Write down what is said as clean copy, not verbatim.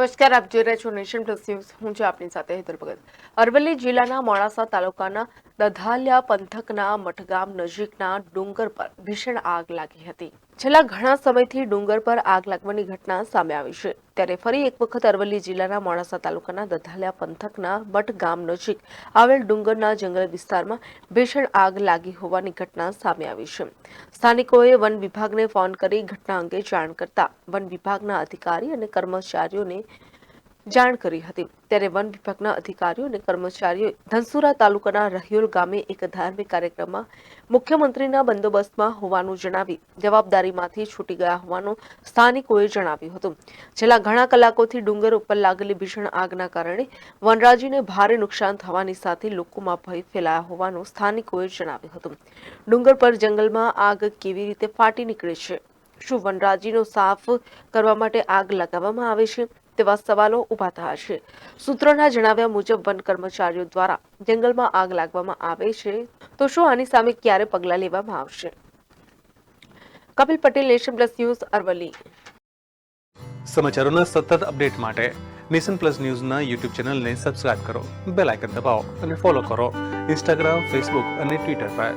નમસ્કાર, આપ જોઈ રહ્યા છો નેશન પ્લસ ન્યૂઝ. હું છું આપની સાથે હેતલ ભગત. અરવલ્લી જિલ્લાના મોડાસા તાલુકાના દધાલિયા પંથકના મઠગામ નજીકના ડુંગર પર ભીષણ આગ લાગી હતી. છેલ્લા ઘણા સમયથી ડુંગર પર આગ લાગવાની ઘટના સામે આવી છે. ત્યારે ફરી એક વખત અરવલ્લી જિલ્લાના મોડાસા તાલુકાના દધાલિયા પંથકના મઠગામ નજીક આવેલ ડુંગરના જંગલ વિસ્તારમાં ભીષણ આગ લાગી હોવાની ઘટના સામે આવી છે. સ્થાનિકોએ વન વિભાગને ફોન કરી ઘટના અંગે જાણ કરતા વન વિભાગના અધિકારી અને કર્મચારીઓને જાણ કરી હતી. ત્યારે વન વિભાગના અધિકારીઓ અને કર્મચારીઓએ ધનસુરા તાલુકાના રહિયોલ ગામે એક ધાર્મિક કાર્યક્રમમાં મુખ્યમંત્રીના બંદોબસ્તમાં હોવાનું જણાવી જવાબદારીમાંથી છૂટી ગયા હોવાનું સ્થાનિકોએ જણાવ્યું હતું. છેલ્લા ઘણા કલાકોથી ડુંગર ઉપર લાગેલી ભીષણ આગના કારણે વનરાજીને ભારે નુકસાન થવાની સાથે લોકોમાં ભય ફેલાયા હોવાનું સ્થાનિકોએ જણાવ્યું હતું. ડુંગર પર જંગલમાં આગ કેવી રીતે ફાટી નીકળે છે? શું વનરાજીનો સાફ કરવા માટે આગ લગાવવામાં આવે છે? તેવા સવાલો ઉભા થયા છે. સૂત્રોના જણાવ્યા મુજબ વન કર્મચારીઓ દ્વારા જંગલમાં આગ લાગવામાં આવે છે, તો શું આની સામે ક્યારે પગલાં લેવામાં આવશે? Kapil Patel, nation plus news, Aravalli. સમાચારોના સતત અપડેટ માટે નેશન પ્લસ ન્યૂઝના યુટ્યુબ ચેનલને સબસ્ક્રાઇબ કરો, બેલ આઇકન દબાવો અને ફોલો કરો ઇન્સ્ટાગ્રામ, ફેસબુક અને ટ્વિટર પર.